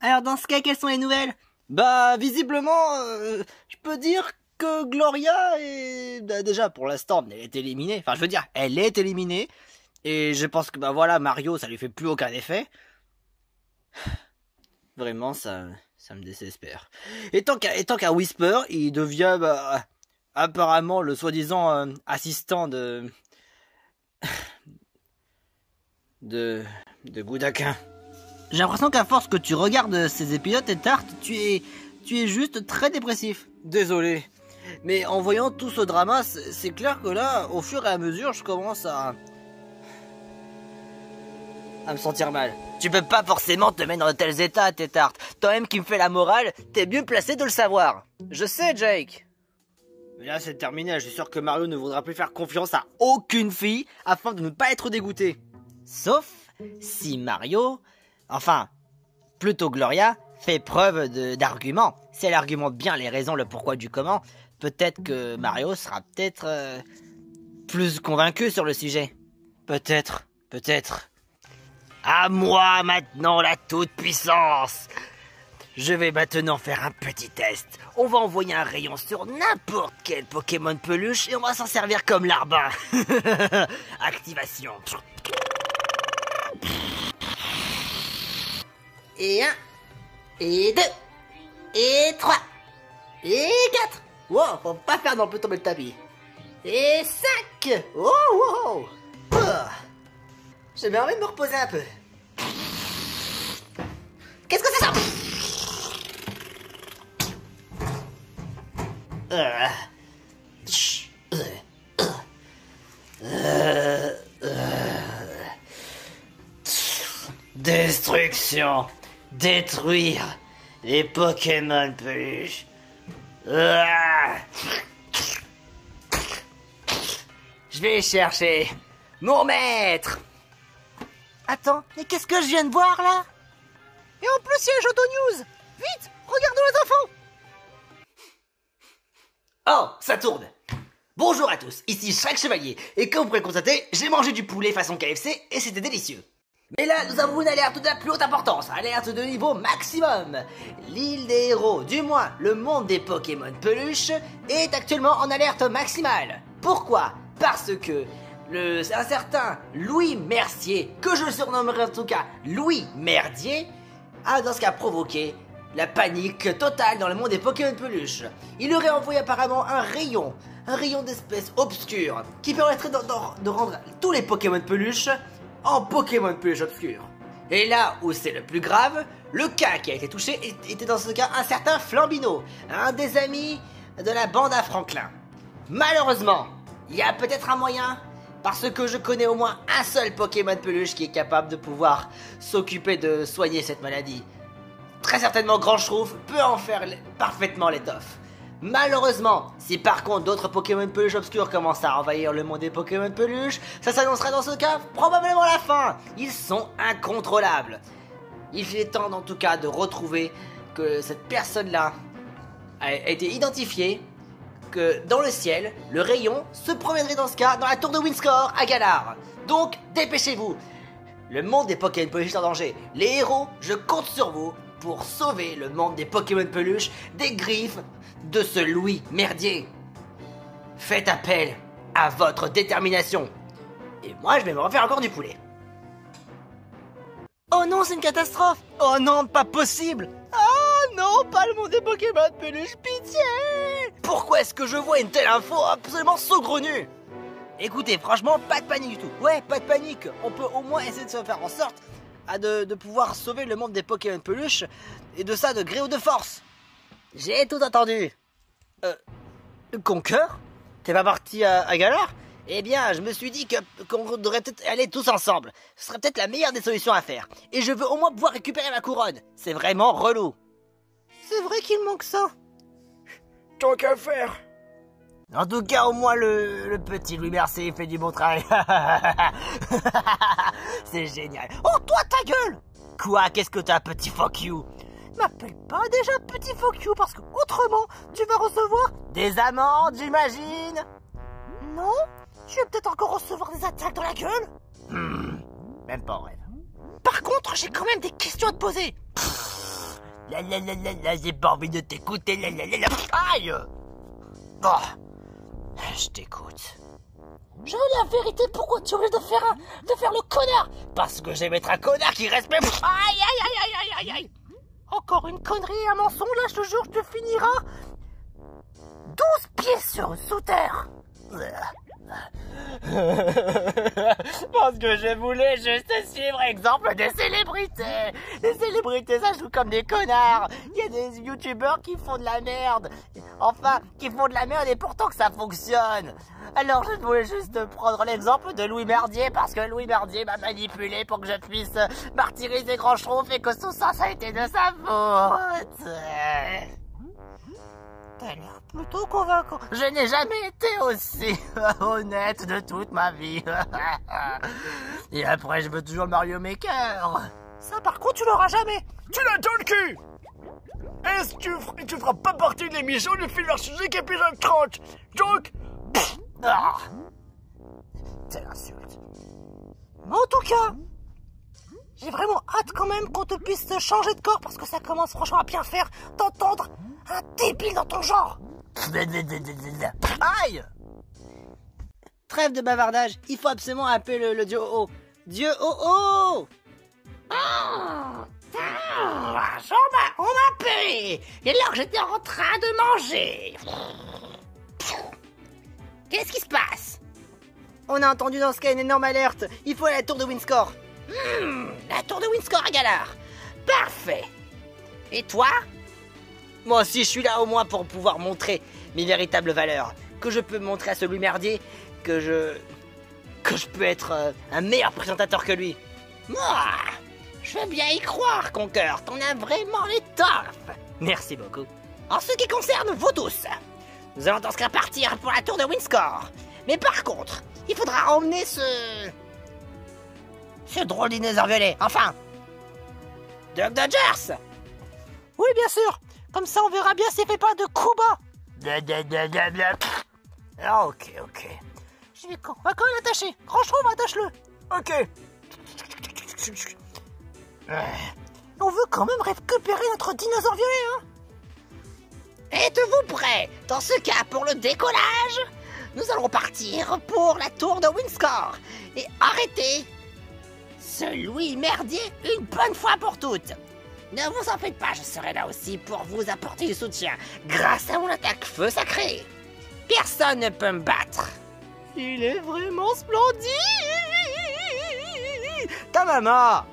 Alors dans ce cas, quelles sont les nouvelles? Bah, visiblement, je peux dire que Gloria est... bah, déjà, pour l'instant, elle est éliminée. Enfin, je veux dire, elle est éliminée. Et je pense que, bah voilà, Mario, ça lui fait plus aucun effet. Vraiment, ça me désespère. Et tant qu'à Whisper, il devient, bah, apparemment, le soi-disant assistant de Goudaquin. J'ai l'impression qu'à force que tu regardes ces épisodes et Tarte, tu es juste très dépressif. Désolé. Mais en voyant tout ce drama, c'est clair que là, au fur et à mesure, je commence à me sentir mal. Tu peux pas forcément te mettre dans de tels états, Tétarte. Toi-même qui me fais la morale, t'es mieux placé de le savoir. Je sais, Jake. Mais là, c'est terminé. Je suis sûr que Mario ne voudra plus faire confiance à aucune fille afin de ne pas être dégoûté. Sauf si Mario, enfin, plutôt Gloria, fait preuve d'argument. Si elle argumente bien les raisons, le pourquoi du comment, peut-être que Mario sera peut-être plus convaincu sur le sujet. Peut-être. À moi maintenant la toute-puissance. Je vais maintenant faire un petit test. On va envoyer un rayon sur n'importe quel Pokémon peluche et on va s'en servir comme larbin. Activation. Et 1, et 2, et 3, et 4. Wow, faut pas faire non plus tomber le tapis. Et 5. Oh, wow. J'ai envie de me reposer un peu. Qu'est-ce que c'est ça? Destruction. Détruire les Pokémon peluches. Je vais chercher mon maître. Attends, mais qu'est-ce que je viens de voir là? Et en plus il y a Johto News. Vite, regardons les infos. Oh, ça tourne. Bonjour à tous, ici Shrek Chevalier. Et comme vous pouvez le constater, j'ai mangé du poulet façon KFC et c'était délicieux. Mais là, nous avons une alerte de la plus haute importance, alerte de niveau maximum. L'île des héros, du moins le monde des Pokémon peluches, est actuellement en alerte maximale. Pourquoi? Parce que un certain Louis Mercier, que je surnommerai en tout cas Louis Merdier, a dans ce cas provoqué la panique totale dans le monde des Pokémon peluches. Il aurait envoyé apparemment un rayon d'espèces obscures, qui permettrait de rendre tous les Pokémon peluches en Pokémon peluche obscurs. Et là où c'est le plus grave, le cas qui a été touché était dans ce cas un certain Flambino, un des amis de la bande à Franklin. Malheureusement, il y a peut-être un moyen, parce que je connais au moins un seul Pokémon peluche qui est capable de pouvoir s'occuper de soigner cette maladie. Très certainement Grand Schtroumpf peut en faire parfaitement l'étoffe. Malheureusement, si par contre d'autres Pokémon peluches obscurs commencent à envahir le monde des Pokémon peluches, ça s'annoncera dans ce cas probablement la fin. Ils sont incontrôlables. Il est temps en tout cas de retrouver que cette personne-là a été identifiée, que dans le ciel, le rayon se promènerait dans ce cas dans la tour de Windscore à Galar. Donc dépêchez-vous. Le monde des Pokémon peluches est en danger. Les héros, je compte sur vous pour sauver le monde des Pokémon peluches des griffes de ce Louis Merdier. Faites appel à votre détermination. Et moi, je vais me refaire encore du poulet. Oh non, c'est une catastrophe. Oh non, pas possible. Oh non, pas le monde des Pokémon peluches, pitié. Pourquoi est-ce que je vois une telle info absolument saugrenue? Écoutez, franchement, pas de panique du tout. Ouais, pas de panique. On peut au moins essayer de se faire en sorte de pouvoir sauver le monde des Pokémon peluches, et de ça de gré ou de force. J'ai tout entendu. Conqueur? T'es pas parti à Galar? Eh bien, je me suis dit qu'on devrait peut-être aller tous ensemble. Ce serait peut-être la meilleure des solutions à faire. Et je veux au moins pouvoir récupérer ma couronne. C'est vraiment relou. C'est vrai qu'il manque ça. Tant qu'à faire. En tout cas, au moins le petit Louis Mercier fait du bon travail. C'est génial. Oh, toi, ta gueule! Quoi? Qu'est-ce que t'as, petit fuck you? M'appelle pas déjà petit fuck you, parce que autrement, tu vas recevoir des amendes, j'imagine. Non? Tu vas peut-être encore recevoir des attaques dans la gueule? Même pas en rêve. Par contre, j'ai quand même des questions à te poser. J'ai pas envie de t'écouter. Aïe. Oh, je t'écoute. Je veux la vérité, pourquoi tu risques de faire le connard? Parce que j'aime être un connard qui respecte. Aïe, aïe, aïe, aïe, aïe, aïe, aïe. Encore une connerie, un mensonge, là, je te jure, tu finiras 12 pieds sous terre. Parce que je voulais juste suivre exemple des célébrités. Les célébrités, ça joue comme des connards. Il y a des youtubeurs qui font de la merde. Enfin, qui font de la merde et pourtant que ça fonctionne. Alors je voulais juste prendre l'exemple de Louis Merdier parce que Louis Merdier m'a manipulé pour que je puisse martyriser Grand Schtroumpf et que tout ça, ça a été de sa faute. T'as l'air plutôt convaincant. Je n'ai jamais été aussi honnête de toute ma vie. Et après, je veux toujours le Mario Maker. Ça, par contre, tu l'auras jamais. Tu l'as dans le cul. Est-ce que tu feras pas partie de l'émission du film Archigique épisode 30? Donc... Ah, c'est l'insulte. Mais en tout cas, j'ai vraiment hâte quand même qu'on te puisse te changer de corps parce que ça commence franchement à bien faire d'entendre un débile dans ton genre. Aïe! Trêve de bavardage, il faut absolument appeler le dieu Oh-Oh. Dieu Oh-Oh! On m'a appelé. Et alors que j'étais en train de manger. Qu'est-ce qui se passe? On a entendu dans ce cas une énorme alerte. Il faut aller à la tour de Windscore. La tour de Windscore à Galar. Parfait. Et toi? Moi aussi, je suis là au moins pour pouvoir montrer mes véritables valeurs. Que je peux montrer à ce Louis Merdier que je peux être un meilleur présentateur que lui. Moi, je veux bien y croire, Conqueur. T'en as vraiment l'étoffe. Merci beaucoup. En ce qui concerne vous tous, nous allons dans ce cas partir pour la tour de Windscore. Mais par contre, il faudra emmener ce drôle de dinosaure violet. Enfin, Duck Dodgers. Oui, bien sûr. Comme ça, on verra bien s'il fait pas de coups bas. Ok. On va quand même l'attacher. Grand Schtroumpf, attache-le. Ok. On veut quand même récupérer notre dinosaure violet, hein. Êtes-vous prêts? Dans ce cas, pour le décollage, nous allons partir pour la tour de Windscore et arrêter ce Louis Merdier une bonne fois pour toutes. Ne vous en faites pas, je serai là aussi pour vous apporter du soutien grâce à mon attaque feu sacré. Personne ne peut me battre. Il est vraiment splendide. Ta maman.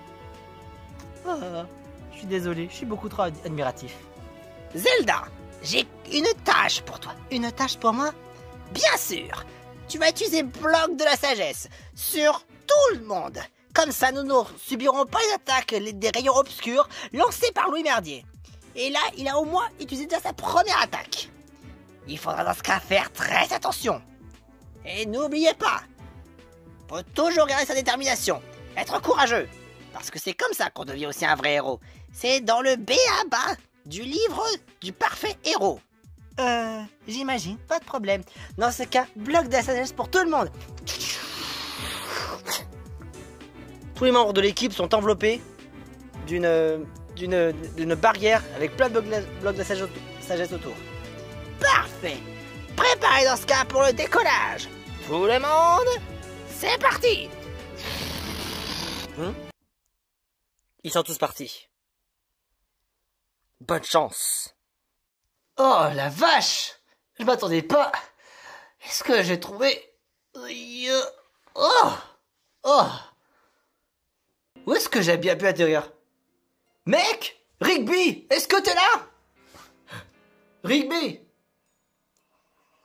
Je suis désolé, je suis beaucoup trop admiratif. Zelda, j'ai une tâche pour toi. Une tâche pour moi? Bien sûr, tu vas utiliser bloc de la sagesse sur tout le monde. Comme ça, nous ne subirons pas les attaques des rayons obscurs lancés par Louis Merdier. Et là, il a au moins utilisé déjà sa première attaque. Il faudra dans ce cas faire très attention. Et n'oubliez pas, faut toujours garder sa détermination, être courageux. Parce que c'est comme ça qu'on devient aussi un vrai héros. C'est dans le b.a.-ba du livre du parfait héros. J'imagine, pas de problème. Dans ce cas, bloc de la sagesse pour tout le monde. Tous les membres de l'équipe sont enveloppés d'une barrière avec plein de blocs de la sagesse autour. Parfait. Préparez dans ce cas pour le décollage. Tout le monde, c'est parti. Ils sont tous partis. Bonne chance. Oh la vache! Je m'attendais pas. Est-ce que j'ai trouvé... Oh! Où est-ce que j'ai bien pu atterrir? Mec! Rigby! Est-ce que t'es là? Rigby!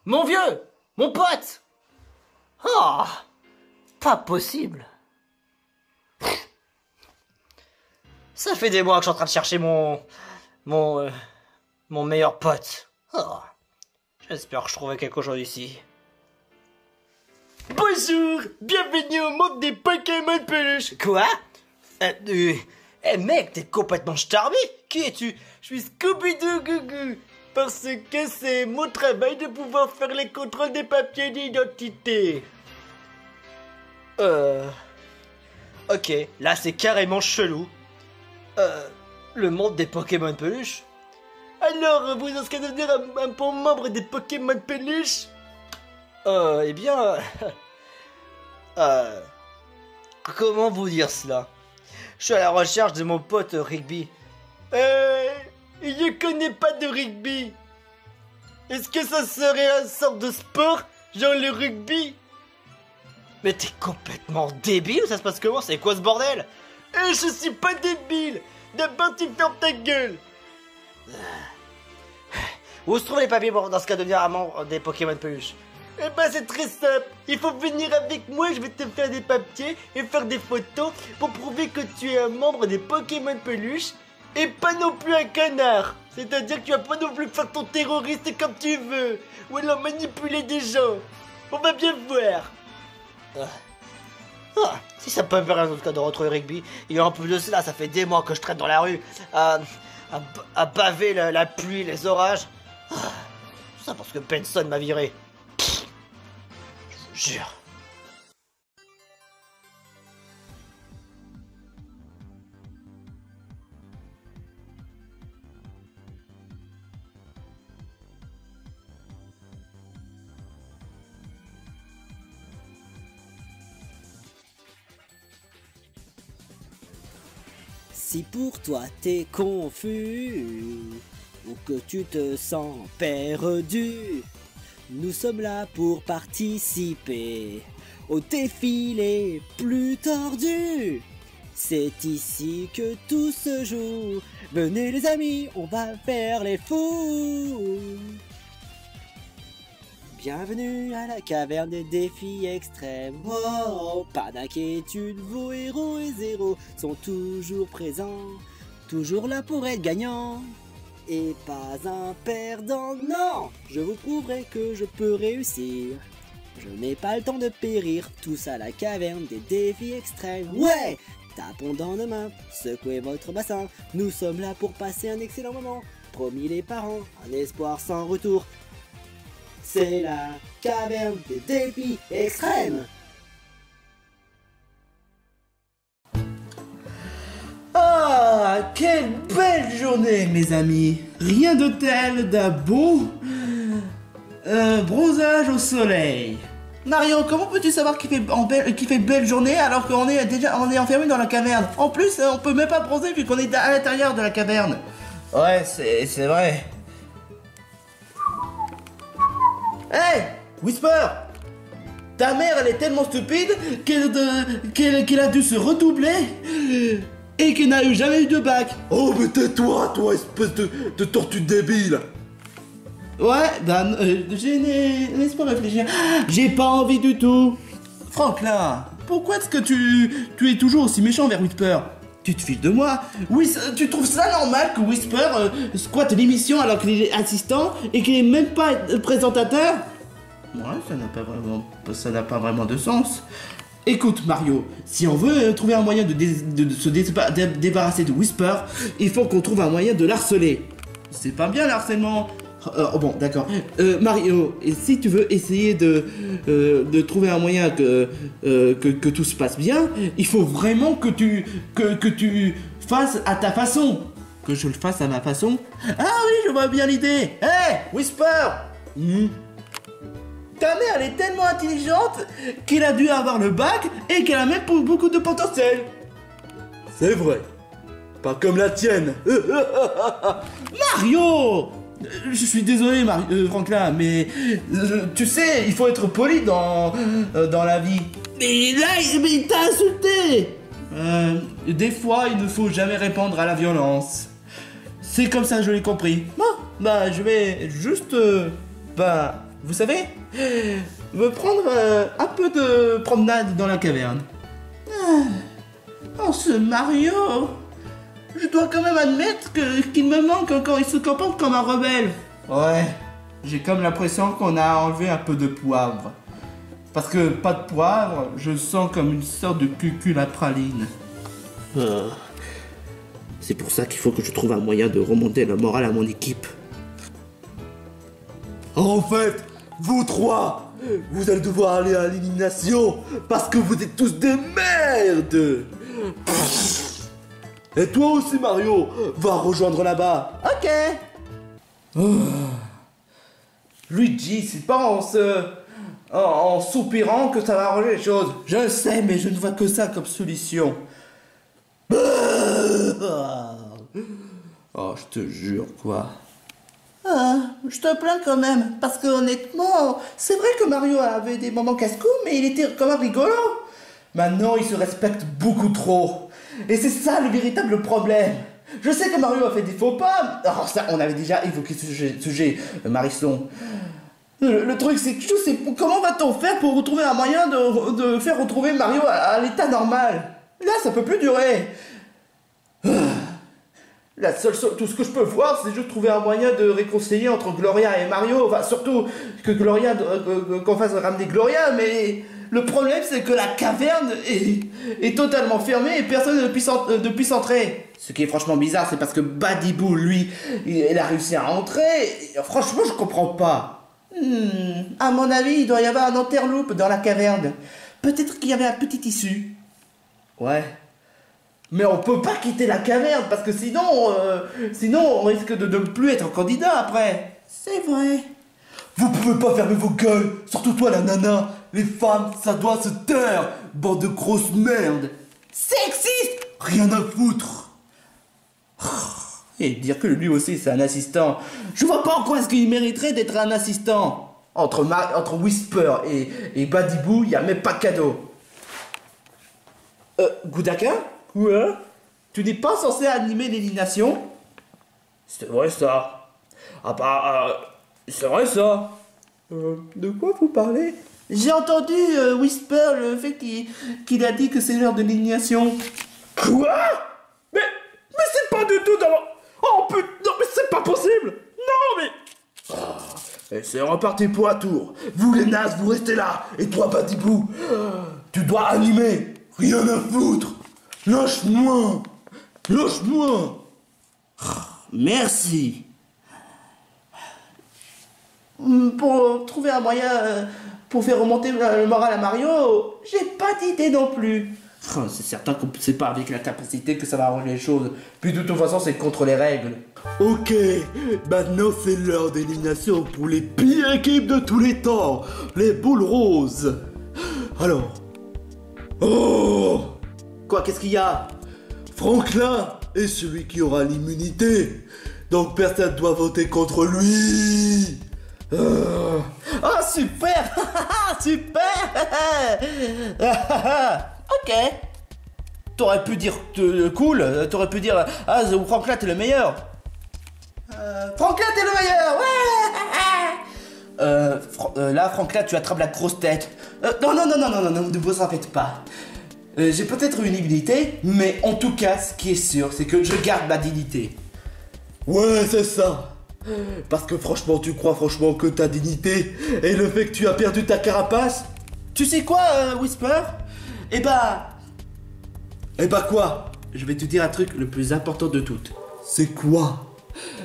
Mon vieux! Mon pote! Oh! Pas possible! Ça fait des mois que je suis en train de chercher mon meilleur pote. Oh. J'espère que je trouverai quelque chose ici. Bonjour, bienvenue au monde des Pokémon peluches. Quoi? Mec, t'es complètement starbé. Qui es-tu? Je suis Scooby-Doo Gougou, parce que c'est mon travail de pouvoir faire les contrôles des papiers d'identité. Ok, là c'est carrément chelou. Le monde des Pokémon peluches? Alors, vous osez devenir un bon membre des Pokémon peluches? Eh bien... comment vous dire cela? Je suis à la recherche de mon pote Rigby. Je connais pas de rugby. Est-ce que ça serait un sort de sport, genre le rugby? Mais t'es complètement débile ou ça se passe comment? C'est quoi ce bordel? Je suis pas débile. D'abord tu fermes ta gueule. Où se trouvent les papiers pour, dans ce cas, devenir un membre des Pokémon peluches? Eh ben c'est très simple. Il faut venir avec moi, je vais te faire des papiers et faire des photos pour prouver que tu es un membre des Pokémon peluches et pas non plus un canard. C'est-à-dire que tu vas pas non plus faire ton terroriste comme tu veux ou alors manipuler des gens. On va bien voir. Si ça peut me faire un autre cas de retrouver Rigby. Et en plus de cela, ça fait des mois que je traîne dans la rue à baver la pluie, les orages. Tout ça parce que Benson m'a viré. Je vous jure. Si pour toi t'es confus ou que tu te sens perdu, nous sommes là pour participer au défi les plus tordus. C'est ici que tout se joue. Venez les amis, on va faire les fous. Bienvenue à la caverne des défis extrêmes. Oh, pas d'inquiétude, vos héros et zéros sont toujours présents, toujours là pour être gagnants. Et pas un perdant, non! Je vous prouverai que je peux réussir. Je n'ai pas le temps de périr, tous à la caverne des défis extrêmes. Ouais! Tapons dans nos mains, secouez votre bassin. Nous sommes là pour passer un excellent moment. Promis les parents, un espoir sans retour. C'est la caverne des défis extrêmes. Ah, quelle belle journée, mes amis! Rien de tel d'un beau bronzage au soleil. Mario, comment peux-tu savoir qu'il fait belle journée alors qu'on est enfermé dans la caverne? En plus, on peut même pas bronzer vu qu'on est à l'intérieur de la caverne. Ouais, c'est vrai. Hey, Whisper! Ta mère, elle est tellement stupide qu'elle a dû se redoubler et qu'elle n'a jamais eu de bac. Oh, mais tais-toi, toi, espèce de tortue débile. Ouais, ben, laisse-moi réfléchir. J'ai pas envie du tout. Franklin, pourquoi est-ce que tu es toujours aussi méchant vers Whisper? Tu te fiches de moi? Oui, tu trouves ça normal que Whisper squatte l'émission alors qu'il est assistant et qu'il est même pas présentateur? Ouais, ça n'a pas vraiment de sens. Écoute Mario, si on veut trouver un moyen de se débarrasser de Whisper, il faut qu'on trouve un moyen de l'harceler. C'est pas bien l'harcèlement. Bon, d'accord. Mario, et si tu veux essayer de trouver un moyen que tout se passe bien, il faut vraiment que tu fasses à ta façon. Que je le fasse à ma façon? Ah oui, je vois bien l'idée. Hey, Whisper! Ta mère, elle est tellement intelligente qu'elle a dû avoir le bac et qu'elle a même beaucoup de potentiel. C'est vrai. Pas comme la tienne. Mario! Je suis désolé, Franklin, mais tu sais, il faut être poli dans la vie. Mais là, il t'a insulté. Des fois, il ne faut jamais répondre à la violence. C'est comme ça, je l'ai compris. Bon, bah, je vais juste, vous savez, me prendre un peu de promenade dans la caverne. Oh, ce Mario! Je dois quand même admettre qu'il me manque quand il se comporte comme un rebelle. Ouais, j'ai comme l'impression qu'on a enlevé un peu de poivre. Parce que pas de poivre, je sens comme une sorte de cucul à praline. C'est pour ça qu'il faut que je trouve un moyen de remonter le moral à mon équipe. En fait, vous trois, vous allez devoir aller à l'élimination parce que vous êtes tous des merdes. Et toi aussi, Mario, va rejoindre là-bas. Ok. Luigi, c'est pas en soupirant que ça va arranger les choses. Je sais, mais je ne vois que ça comme solution. Oh, je te jure, quoi. Ah, je te plains quand même, parce que honnêtement, c'est vrai que Mario avait des moments casse-cou, mais il était quand même rigolo. Maintenant, il se respecte beaucoup trop. Et c'est ça le véritable problème. Je sais que Mario a fait des faux pas. Alors ça, on avait déjà évoqué ce sujet, Marisson. Le truc, c'est que je sais comment va-t-on faire pour retrouver un moyen de faire retrouver Mario à l'état normal. Là, ça peut plus durer. Tout ce que je peux voir, c'est juste trouver un moyen de réconcilier entre Gloria et Mario. Enfin, surtout que Gloria, qu'on fasse ramener Gloria, mais le problème, c'est que la caverne est totalement fermée et personne ne puisse entrer. Ce qui est franchement bizarre, c'est parce que Badibou, lui, il a réussi à entrer. Et franchement, je comprends pas. À mon avis, il doit y avoir un enterloop dans la caverne. Peut-être qu'il y avait un petit issue. Ouais. Mais on peut pas quitter la caverne parce que sinon on risque de ne plus être candidat après. C'est vrai. Vous pouvez pas fermer vos gueules, surtout toi la nana. Les femmes, ça doit se taire, bande de grosses merdes. Sexiste. Rien à foutre. Et dire que lui aussi c'est un assistant. Je vois pas en quoi est-ce qu'il mériterait d'être un assistant. Entre Whisper et Badibou, il y a même pas de cadeau. Goudaka? Ouais. Tu n'es pas censé animer l'élimination? C'est vrai ça. C'est vrai ça. De quoi vous parlez? J'ai entendu Whisper le fait qu'il a dit que c'est l'heure de l'élimination. Quoi? Mais c'est pas du tout dans... Oh putain, non mais c'est pas possible. Non mais... Et c'est reparti pour un tour. Vous les nazes, vous restez là. Et toi Badibou, tu dois animer. Rien à foutre. Lâche-moi. Lâche-moi. Merci. Pour trouver un moyen pour faire remonter le moral à Mario, j'ai pas d'idée non plus. C'est certain que c'est pas avec la capacité que ça va arranger les choses. Puis de toute façon, c'est contre les règles. Ok, maintenant c'est l'heure d'élimination pour les pires équipes de tous les temps, les boules roses. Alors... Oh! Quoi, qu'est-ce qu'il y a? Franklin est celui qui aura l'immunité, donc personne ne doit voter contre lui. Oh super. Super. Ok. T'aurais pu dire cool, t'aurais pu dire ah Franklin t'es le meilleur. Franklin t'es le meilleur. Ouais. Là Franklin tu attrapes la grosse tête. Non, ne vous en faites pas. J'ai peut-être une immunité, mais en tout cas ce qui est sûr c'est que je garde ma dignité. Ouais c'est ça. Parce que franchement tu crois franchement que ta dignité et le fait que tu as perdu ta carapace. Tu sais quoi Whisper? Eh bah quoi? Je vais te dire un truc le plus important de tout. C'est quoi?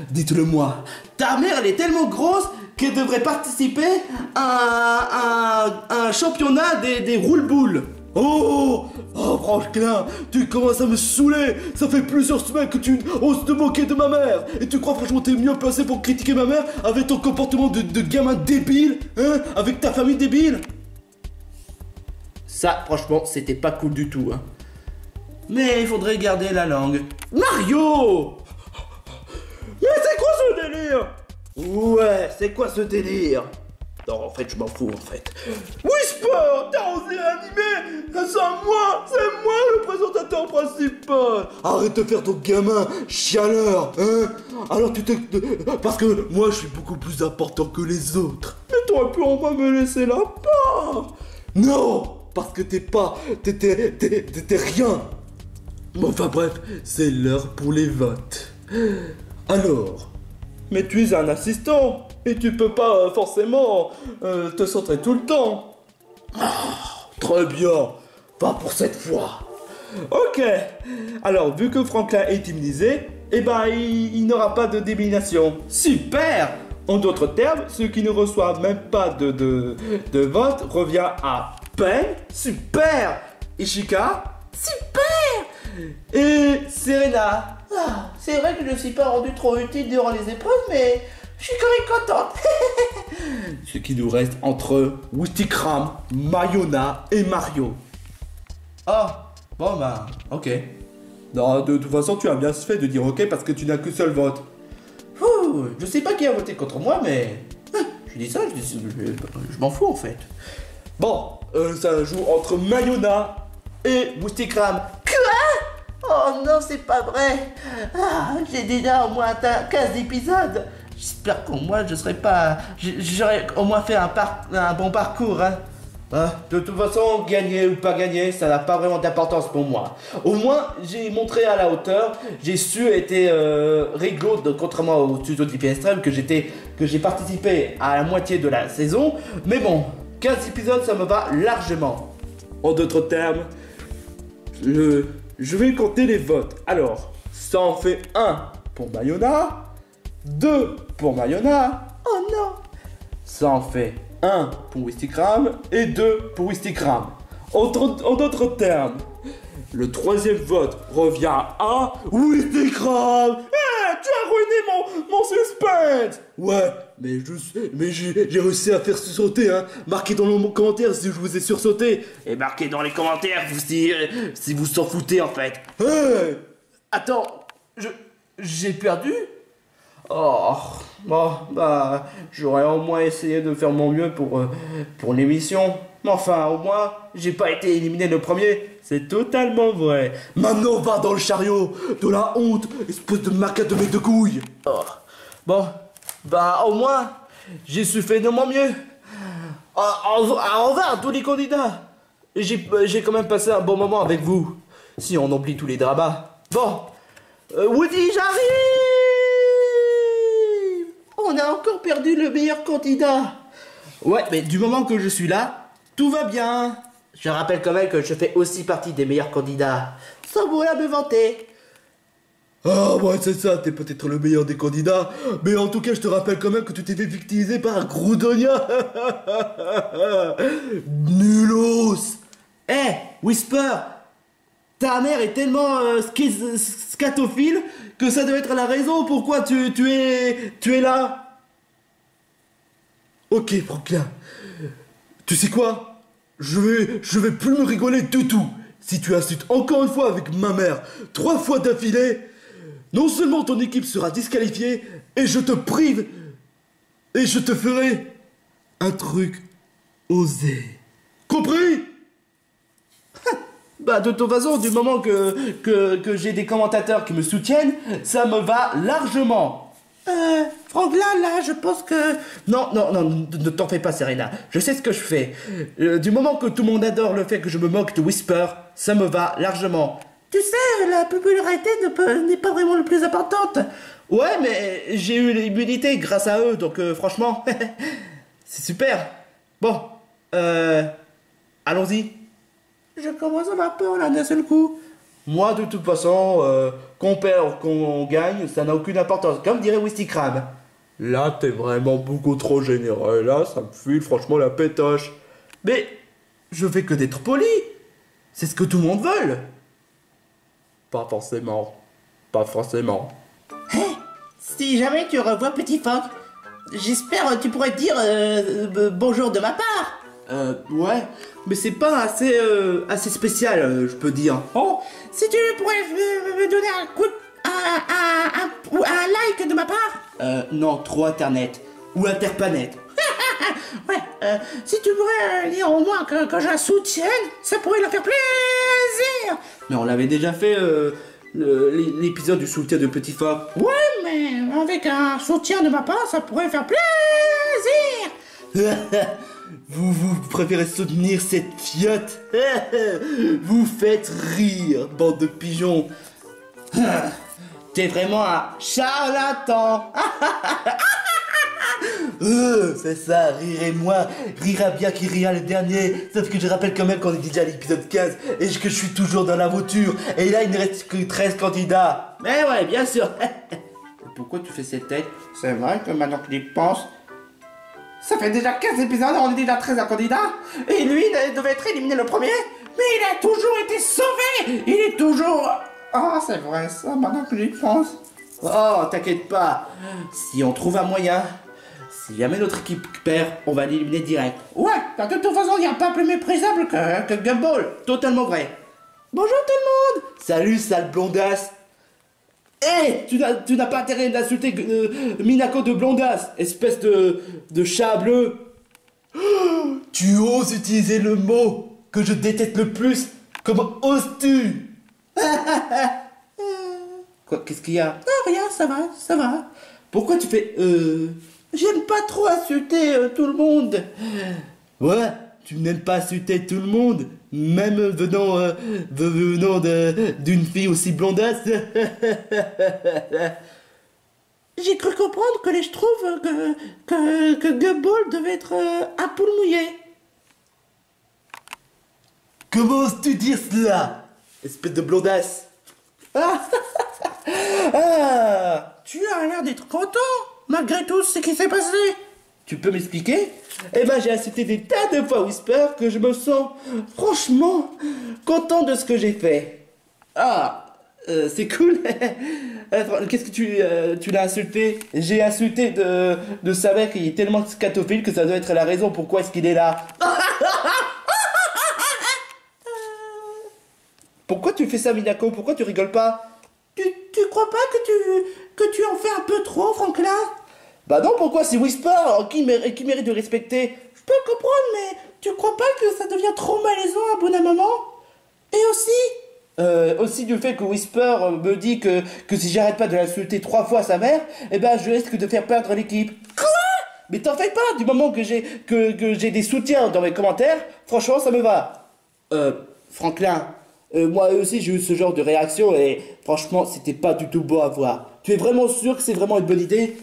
Dites-le moi. Ta mère elle est tellement grosse qu'elle devrait participer à un championnat des roule-boules. Oh Franklin, tu commences à me saouler. Ça fait plusieurs semaines que tu oses te moquer de ma mère. Et tu crois franchement t'es mieux placé pour critiquer ma mère avec ton comportement de gamin débile, hein? Avec ta famille débile. Ça franchement c'était pas cool du tout hein. Mais il faudrait garder la langue. Mario! Mais c'est quoi ce délire? Ouais, c'est quoi ce délire? Non, en fait, je m'en fous, en fait. Whisper, t'as osé animer? C'est moi le présentateur principal. Arrête de faire ton gamin chialeur, hein? Alors parce que moi, je suis beaucoup plus important que les autres. Mais t'aurais pu au moins me laisser la part. Non, parce que t'étais rien. Enfin bref, c'est l'heure pour les votes. Alors... Mais tu es un assistant, et tu peux pas forcément te centrer tout le temps. Très bien, pas pour cette fois. Ok, alors vu que Franklin est immunisé, eh ben il n'aura pas de d'élimination. Super. En d'autres termes, ceux qui ne reçoivent même pas de vote revient à Pen. Super. Ishika. Super. Et Serena. Ah, c'est vrai que je ne suis pas rendu trop utile durant les épreuves, mais je suis quand même contente. Ce qui nous reste entre Wistikram, Mayona et Mario. Ah, bon bah, ok. Non, de toute façon, tu as bien fait de dire ok parce que tu n'as qu'un seul vote. Ouh, je sais pas qui a voté contre moi, mais je dis ça, je m'en fous en fait. Bon, ça joue entre Mayona et Wistikram. Quoi? Oh non, c'est pas vrai. Ah, j'ai déjà au moins atteint 15 épisodes. J'espère qu'au moins je serai pas... J'aurais au moins fait un bon parcours, hein. Ah, de toute façon, gagner ou pas gagner, ça n'a pas vraiment d'importance pour moi. Au moins, j'ai montré à la hauteur, j'ai su être rigolo, contrairement au tuto d'IP Extreme, que j'ai participé à la moitié de la saison. Mais bon, 15 épisodes, ça me va largement. En d'autres termes, je vais compter les votes. Alors, ça en fait 1 pour Mayona, 2 pour Mayona. Oh non! Ça en fait 1 pour Wistikram et 2 pour Wistikram. En d'autres termes, le troisième vote revient à Wistikram. Tu as ruiné mon suspense. Ouais, mais j'ai réussi à faire sursauter, hein. Marquez dans le commentaire si je vous ai sursauté. Et marquez dans les commentaires si vous s'en foutez en fait. Hey, attends, j'ai perdu? Oh, bon, bah, j'aurais au moins essayé de faire mon mieux pour l'émission. Mais enfin, au moins, j'ai pas été éliminé le premier. C'est totalement vrai. Maintenant, va dans le chariot de la honte, espèce de macaque de mec de couilles. Oh. Bon, bah, au moins, j'ai su faire de mon mieux. Au revoir à tous les candidats. J'ai quand même passé un bon moment avec vous. Si on oublie tous les dramas. Bon, Woody, j'arrive. On a encore perdu le meilleur candidat. Ouais, mais du moment que je suis là, tout va bien. Je rappelle quand même que je fais aussi partie des meilleurs candidats. Sans vouloir me vanter. Ah ouais, c'est ça, t'es peut-être le meilleur des candidats. Mais en tout cas, je te rappelle quand même que tu t'es fait victimiser par un Groudonia. Nulos. Whisper, ta mère est tellement scatophile que ça doit être la raison pourquoi tu es là. Ok, Franklin. Tu sais quoi? Je vais plus me rigoler du tout. Si tu insultes encore une fois avec ma mère 3 fois d'affilée, non seulement ton équipe sera disqualifiée, et je te prive, et je te ferai un truc osé. Compris? Bah de toute façon, du moment que j'ai des commentateurs qui me soutiennent, ça me va largement. Franklin, là, je pense que... Non, ne t'en fais pas, Serena. Je sais ce que je fais. Du moment que tout le monde adore le fait que je me moque de Whisper, ça me va largement. Tu sais, la popularité n'est pas vraiment le plus importante. Ouais, mais j'ai eu l'immunité grâce à eux, donc franchement, c'est super. Bon, allons-y. Je commence à avoir peur là d'un seul coup. Moi, de toute façon, qu'on perd ou qu'on gagne, ça n'a aucune importance. Comme dirait Wistikram. Là, t'es vraiment beaucoup trop généreux. Là, ça me file franchement la pétoche. Mais je fais que d'être poli. C'est ce que tout le monde veut. Pas forcément. Pas forcément. Hey, si jamais tu revois Petit Phoque, j'espère que tu pourrais dire bonjour de ma part. Ouais, mais c'est pas assez spécial, je peux dire. Oh, si tu pourrais me donner un coup, un like de ma part. Non, trop internet. Ou interpanet. Ouais, si tu pourrais dire au moins que je la soutienne, ça pourrait leur faire plaisir. Mais on l'avait déjà fait, l'épisode du soutien de Petit Phoque. Ouais, mais avec un soutien de ma part, ça pourrait faire plaisir. Vous préférez soutenir cette fiotte. Vous faites rire, bande de pigeons. T'es vraiment un charlatan. C'est ça, rirez-moi. Rira bien qui rira le dernier. Sauf que je rappelle quand même qu'on est déjà à l'épisode 15 et que je suis toujours dans la voiture. Et là, il ne reste que 13 candidats. Mais ouais, bien sûr. Pourquoi tu fais cette tête? C'est vrai que maintenant que j'y pense, ça fait déjà 15 épisodes, on est déjà 13 candidats. Et lui, il devait être éliminé le premier. Mais il a toujours été sauvé. Il est toujours... Ah, c'est vrai ça, maintenant que j'y pense. Oh, t'inquiète pas. Si on trouve un moyen, si jamais notre équipe perd, on va l'éliminer direct. Ouais, de toute façon, il n'y a pas plus méprisable que Gumball. Totalement vrai. Bonjour tout le monde. Salut, sale blondasse. Hé, tu n'as pas intérêt d'insulter Minako de blondasse, espèce de chat bleu. Oh, tu oses utiliser le mot que je déteste le plus. Comment oses-tu? Quoi, qu'est-ce qu'il y a? Non, rien, ça va, ça va. Pourquoi tu fais J'aime pas trop insulter tout le monde. Ouais, tu n'aimes pas insulter tout le monde, même venant d'une fille aussi blondasse. J'ai cru comprendre que je trouve que Gumball devait être un poule mouillé. Comment oses-tu dire cela, espèce de blondasse? Ah, tu as l'air d'être content, malgré tout ce qui s'est passé. Tu peux m'expliquer? Eh ben, j'ai insulté des tas de fois Whisper que je me sens franchement content de ce que j'ai fait. Ah, c'est cool. Qu'est-ce que tu l'as insulté? J'ai insulté de sa mère qui est tellement scatophile que ça doit être la raison pourquoi est-ce qu'il est là. Pourquoi tu fais ça, Minako? Pourquoi tu rigoles pas? Tu crois pas que tu en fais un peu trop, Franklin? Bah non, pourquoi? C'est Whisper qui mérite de respecter. Je peux comprendre, mais tu crois pas que ça devient trop malaisant à bout d'un moment? Et aussi du fait que Whisper me dit que si j'arrête pas de l'insulter 3 fois à sa mère, eh ben je risque de faire perdre l'équipe. Quoi? Mais t'en fais pas, du moment que j'ai des soutiens dans mes commentaires, franchement ça me va. Franklin, moi aussi j'ai eu ce genre de réaction et franchement c'était pas du tout beau à voir. Tu es vraiment sûr que c'est vraiment une bonne idée?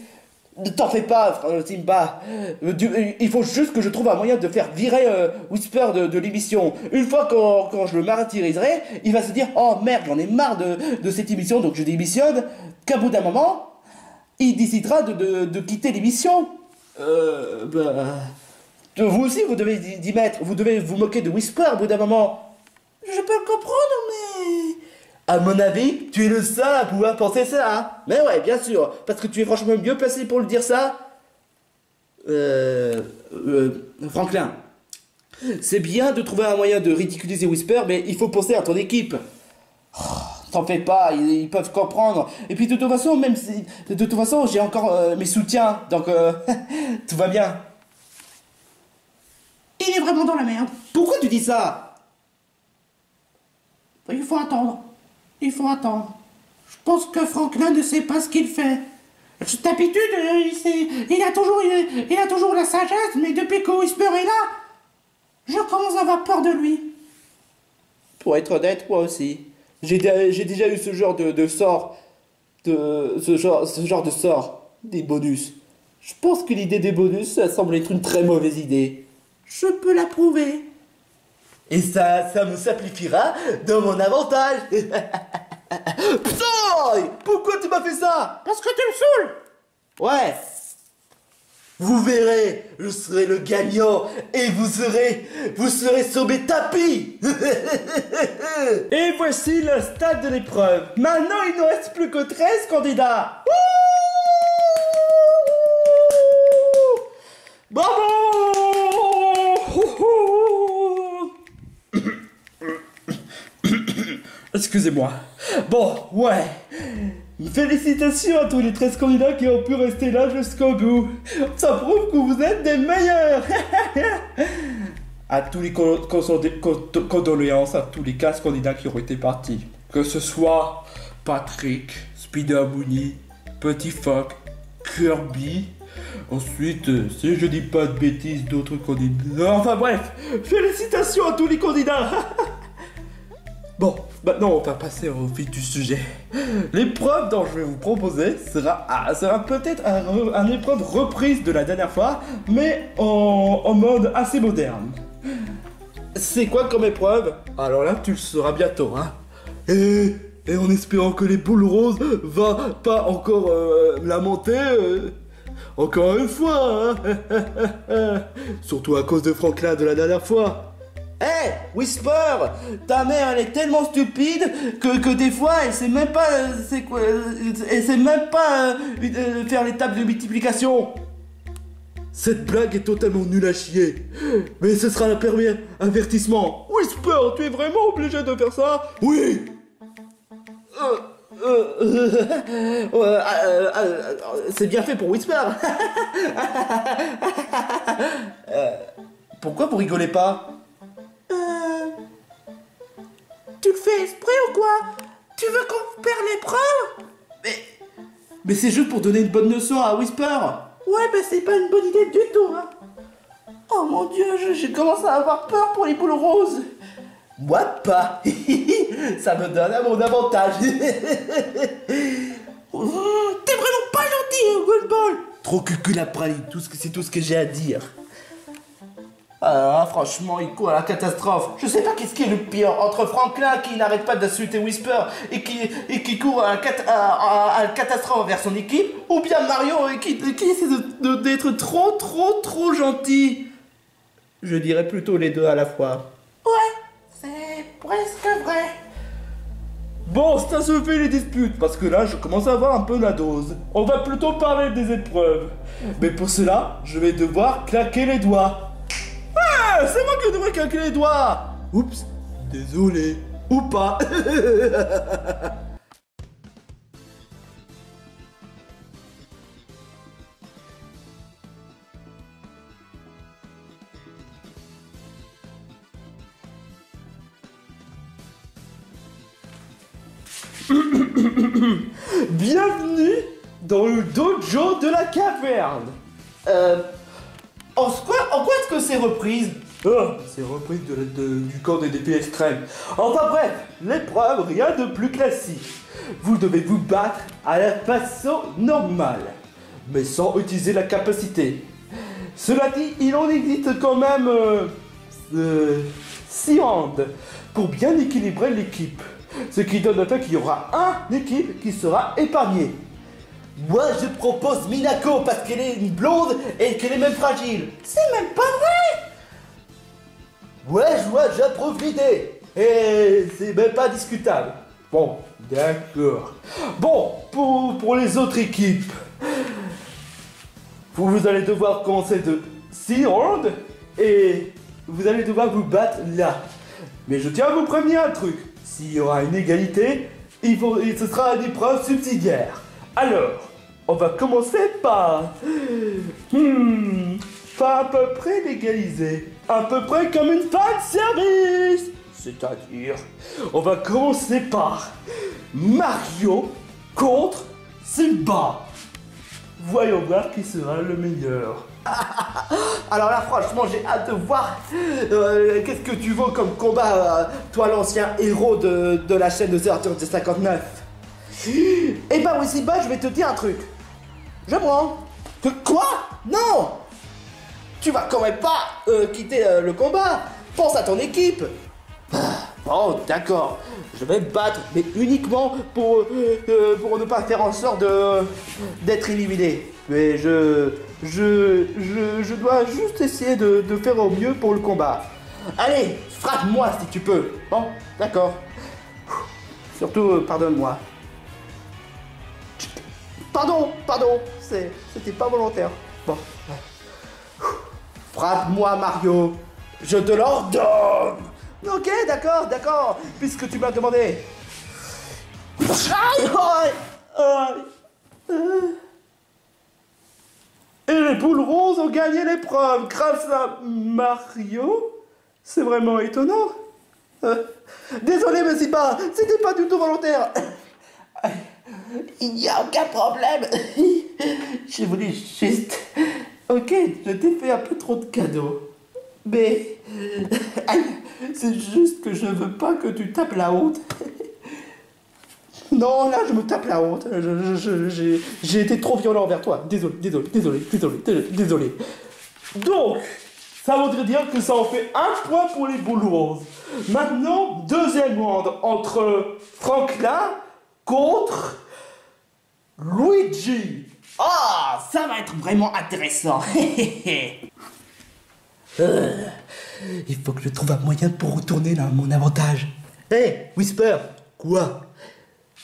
Ne t'en fais pas, Simba. Il faut juste que je trouve un moyen de faire virer Whisper de l'émission. Une fois quand je le martyriserai, il va se dire « Oh merde, j'en ai marre de cette émission, donc je démissionne. » Qu'à bout d'un moment, il décidera de quitter l'émission. Vous aussi, vous devez d'y mettre. Vous devez vous moquer de Whisper au bout d'un moment. Je peux le comprendre, mais... À mon avis, tu es le seul à pouvoir penser ça, hein. Mais ouais, bien sûr, parce que tu es franchement mieux placé pour le dire ça. Franklin, c'est bien de trouver un moyen de ridiculiser Whisper, mais il faut penser à ton équipe. Oh, t'en fais pas, ils peuvent comprendre. Et puis de toute façon, j'ai encore mes soutiens, donc tout va bien. Il est vraiment dans la merde. Pourquoi tu dis ça? Il faut attendre. Il faut attendre. Je pense que Franklin ne sait pas ce qu'il fait. D'habitude, il a toujours la sagesse, mais depuis que Whisper est là, je commence à avoir peur de lui. Pour être honnête, moi aussi. J'ai déjà eu ce genre de sort. Ce genre de sort. Des bonus. Je pense que l'idée des bonus, ça semble être une très mauvaise idée. Je peux l'approuver. Et ça me simplifiera dans mon avantage. Putain! Pourquoi tu m'as fait ça? Parce que tu me saoules. Ouais. Vous verrez, je serai le gagnant et vous serez sur mes tapis. Et voici le stade de l'épreuve. Maintenant, il ne reste plus que 13 candidats. Bravo! Excusez-moi. Bon, ouais. Félicitations à tous les 13 candidats qui ont pu rester là jusqu'au bout. Ça prouve que vous êtes des meilleurs. À tous les condoléances à tous les 15 candidats qui ont été partis. Que ce soit Patrick, Spider Mooney, Petit Phoque, Kirby. Ensuite, si je dis pas de bêtises, d'autres candidats. Enfin bref, félicitations à tous les candidats. Bon, maintenant on va passer au vif du sujet. L'épreuve dont je vais vous proposer sera peut-être une épreuve reprise de la dernière fois, mais en mode assez moderne. C'est quoi comme épreuve? Alors là, tu le sauras bientôt, hein. Et en espérant que les boules roses va pas encore lamenter, encore une fois, hein. Surtout à cause de Franklin de la dernière fois. Hé, Whisper, ta mère elle est tellement stupide que des fois elle sait même pas c'est quoi, elle sait même pas faire les tables de multiplication. Cette blague est totalement nulle à chier. Mais ce sera le premier avertissement. Whisper, tu es vraiment obligé de faire ça? Oui. C'est bien fait pour Whisper. Pourquoi vous rigolez pas? Tu le fais exprès ou quoi? Tu veux qu'on perde l'épreuve? Mais c'est juste pour donner une bonne leçon à Whisper. Ouais, mais c'est pas une bonne idée du tout, hein. Oh mon dieu, j'ai commencé à avoir peur pour les boules roses. Moi pas. Ça me donne à mon avantage. T'es vraiment pas gentil, Goldball. Trop cuculapraline, c'est tout ce que j'ai à dire. Ah, franchement, il court à la catastrophe. Je sais pas qu'est-ce qui est le pire entre Franklin qui n'arrête pas d'insulter Whisper et qui court à la catastrophe vers son équipe, ou bien Mario qui essaie d'être trop gentil. Je dirais plutôt les deux à la fois. Ouais, c'est presque vrai. Bon, ça se fait les disputes, parce que là, je commence à avoir un peu la dose. On va plutôt parler des épreuves. Mais pour cela, je vais devoir claquer les doigts. Ah, c'est moi qui devrais claquer les doigts. Oups, désolé. Ou pas. Bienvenue dans le dojo de la caverne. En quoi est-ce que c'est reprise? Ah, c'est repris du camp des défis extrêmes. Enfin bref, l'épreuve, rien de plus classique. Vous devez vous battre à la façon normale, mais sans utiliser la capacité. Cela dit, il en existe quand même 6 rounds pour bien équilibrer l'équipe. Ce qui donne le fait qu'il y aura une équipe qui sera épargnée. Moi, je propose Minako parce qu'elle est une blonde et qu'elle est même fragile. C'est même pas vrai. Ouais, j'approuve l'idée. Et c'est même pas discutable. Bon, d'accord. Bon, pour les autres équipes, vous allez devoir commencer de 6 rounds et vous allez devoir vous battre là. Mais je tiens à vous prévenir un truc. S'il y aura une égalité, ce sera une épreuve subsidiaire. Alors, on va commencer par... Pas à peu près l'égaliser. À peu près comme une fin de service. C'est-à-dire, on va commencer par Mario contre Simba. Voyons voir qui sera le meilleur. Alors là, franchement, j'ai hâte de voir qu'est-ce que tu vaux comme combat, toi l'ancien héros de la chaîne de Zertur de 59. Eh ben oui, Simba, je vais te dire un truc. Je prends. Quoi? Non! Tu vas quand même pas quitter le combat. Pense à ton équipe. Bon, d'accord. Je vais me battre, mais uniquement pour ne pas faire en sorte d'être éliminé. Mais je dois juste essayer de faire au mieux pour le combat. Allez, frappe-moi si tu peux. Bon, d'accord. Surtout, pardonne-moi. Pardon, c'était pas volontaire. Bon. Frappe-moi, Mario. Je te l'ordonne. Ok, d'accord, puisque tu m'as demandé. Aïe, aïe. Et les poules roses ont gagné l'épreuve grâce à Mario. C'est vraiment étonnant. Désolé, mais c'est pas, c'était pas du tout volontaire. Il n'y a aucun problème. J'ai voulu juste... Ok, je t'ai fait un peu trop de cadeaux. Mais... c'est juste que je veux pas que tu tapes la honte. Non, là, je me tape la honte. J'ai été trop violent envers toi. Désolé. Donc, ça voudrait dire que ça en fait 1 point pour les boules roses. Maintenant, deuxième round entre Franklin contre Luigi. Ah, ça va être vraiment intéressant. Il faut que je trouve un moyen pour retourner dans mon avantage. Hé, Whisper. Quoi?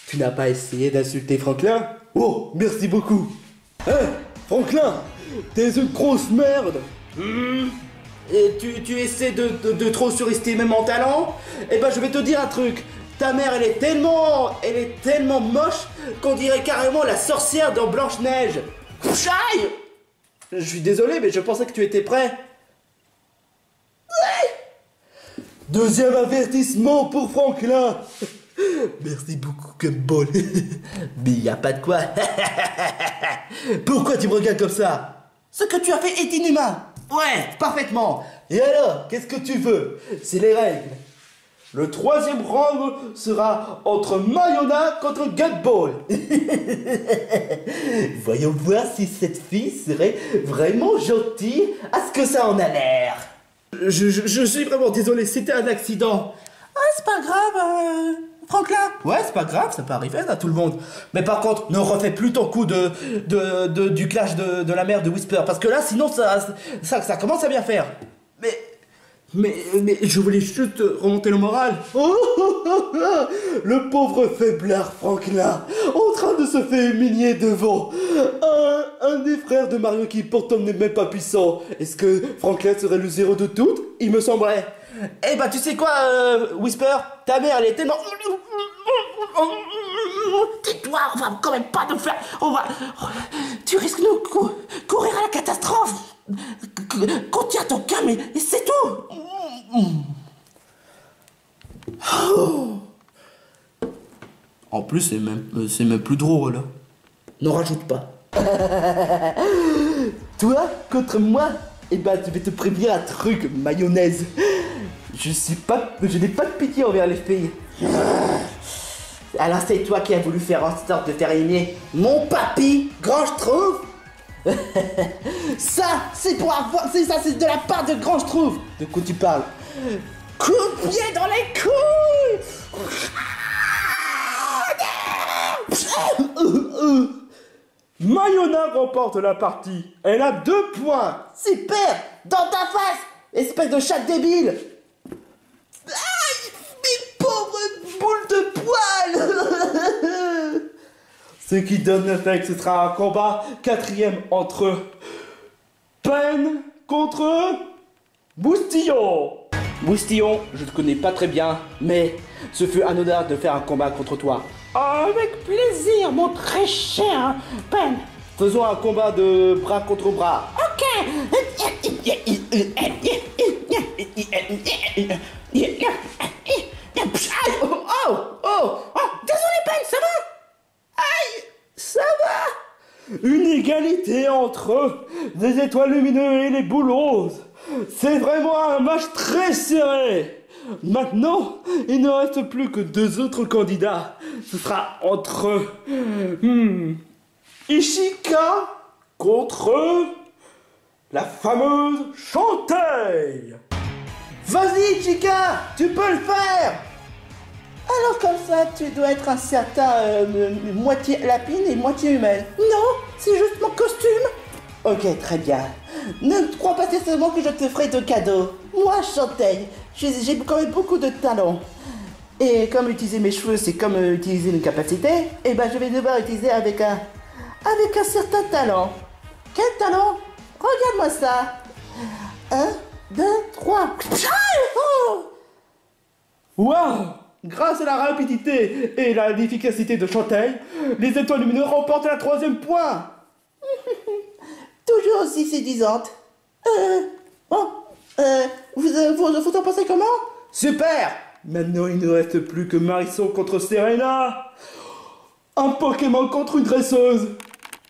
Tu n'as pas essayé d'insulter Franklin? Oh, merci beaucoup. Hé, Franklin, t'es une grosse merde. Et tu essaies de trop surestimer mon talent? Eh ben, je vais te dire un truc. Ta mère, elle est tellement moche qu'on dirait carrément la sorcière dans Blanche-Neige. Aïe! Je suis désolé, mais je pensais que tu étais prêt. Ouais. Deuxième avertissement pour Franklin. Merci beaucoup, Gumball. Mais y a pas de quoi. Pourquoi tu me regardes comme ça? Ce que tu as fait est inhumain. Ouais, parfaitement. Et alors, qu'est-ce que tu veux? C'est les règles. Le troisième round sera entre Mayona contre Gumball. Voyons voir si cette fille serait vraiment gentille à ce que ça en a l'air. Je suis vraiment désolé, c'était un accident. Ah, c'est pas grave, Franklin. Ouais, c'est pas grave, ça peut arriver à tout le monde. Mais par contre, ne refais plus ton coup du clash de la mère de Whisper. Parce que là, sinon, ça commence à bien faire. Mais je voulais juste remonter le moral. Le pauvre faiblard Franklin, en train de se faire humilier devant un des frères de Mario qui pourtant n'est même pas puissant. Est-ce que Franklin serait le zéro de tout? Il me semblerait. Eh bah tu sais quoi, Whisper, ta mère elle est tellement... Tais-toi, on va quand même pas nous faire... Tu risques de courir à la catastrophe. Contiens ton calme et c'est tout. En plus, c'est même plus drôle. N'en rajoute pas. Toi, contre moi, eh ben, je vais te prévenir un truc, mayonnaise. Je n'ai pas de pitié envers les filles. Alors c'est toi qui as voulu faire en sorte de faire aimer mon papy, Grand Schtroumpf. Ça, c'est de la part de Grand Schtroumpf. De quoi tu parles? Coup de pied dans les couilles. Mayona remporte la partie. Elle a 2 points. Super. Dans ta face, espèce de chat débile. Aïe, mes pauvres boules de poil. Ce qui donne le fait que ce sera un combat 4e entre Pen contre Boustillon. Boustillon, je te connais pas très bien, mais ce fut un honneur de faire un combat contre toi. Avec plaisir, mon très cher Pen. Faisons un combat de bras contre bras. Ok. Désolé Pen, ça va? Aïe, ça va. Une égalité entre les étoiles lumineuses et les boules roses. C'est vraiment un match très serré. Maintenant, il ne reste plus que 2 autres candidats. Ce sera entre Ishika contre la fameuse Chanteille. Vas-y, Ishika, tu peux le faire. Alors comme ça, tu dois être un certain moitié lapine et moitié humaine. Non, c'est juste mon costume. Ok, très bien. Ne crois pas seulement que je te ferai de cadeaux. Moi, Chanteille, j'ai quand même beaucoup de talent. Et comme utiliser mes cheveux, c'est comme utiliser une capacité, et ben je vais devoir utiliser avec un certain talent. Quel talent? Regarde-moi ça. 1, 2, 3. Waouh! Grâce à la rapidité et l'efficacité de Chanteille, les étoiles lumineuses remportent la 3e point. Toujours aussi séduisante. Vous en pensez comment? Super! Maintenant, il ne reste plus que Marisol contre Serena. Un Pokémon contre une dresseuse.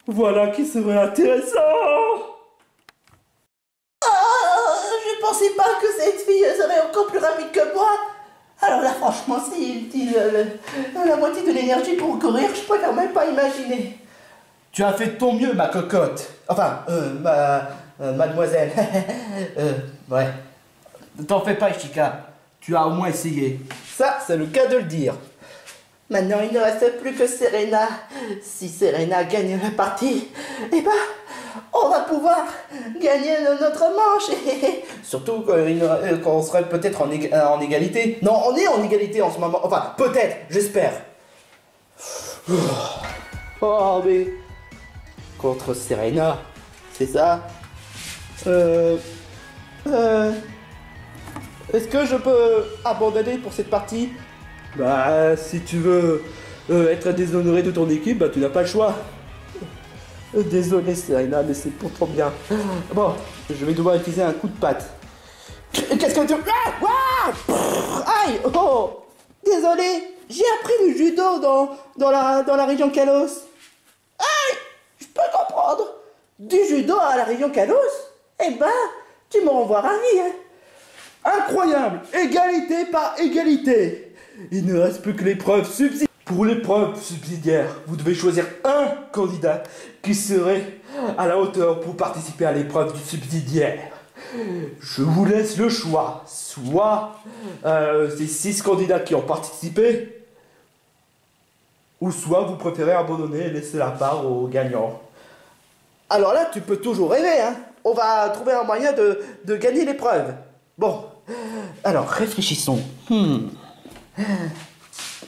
Voilà qui serait intéressant. Je pensais pas que cette fille serait encore plus rapide que moi. Alors là, franchement, s'il utilise la moitié de l'énergie pour courir, je préfère même pas imaginer. Tu as fait de ton mieux, ma cocotte. Enfin, mademoiselle. Ouais. Ne t'en fais pas, Ishika. Tu as au moins essayé. Ça, c'est le cas de le dire. Maintenant, il ne reste plus que Serena. Si Serena gagne la partie, eh ben, on va pouvoir gagner notre manche. Surtout quand on serait peut-être en égalité. Non, on est en égalité en ce moment. Enfin, peut-être, j'espère. Oh, mais... Contre Serena, c'est ça? Est-ce que je peux abandonner pour cette partie? Bah, si tu veux être déshonoré de ton équipe, bah tu n'as pas le choix. Désolé Serena, mais c'est pour ton bien. Bon, je vais devoir utiliser un coup de patte. Qu'est-ce que tu... Ah, aïe, oh, désolé, j'ai appris le judo dans la région Kalos. Aïe, je peux comprendre. Du judo à la région Kalos? Eh ben, tu me renvoies ravi, hein. Incroyable! Égalité par égalité! Il ne reste plus que l'épreuve subsidiaire. Pour l'épreuve subsidiaire, vous devez choisir un candidat qui serait à la hauteur pour participer à l'épreuve du subsidiaire. Je vous laisse le choix. Soit ces 6 candidats qui ont participé, ou soit vous préférez abandonner et laisser la part aux gagnants. Alors là, tu peux toujours rêver, hein. On va trouver un moyen de gagner l'épreuve. Bon, alors réfléchissons.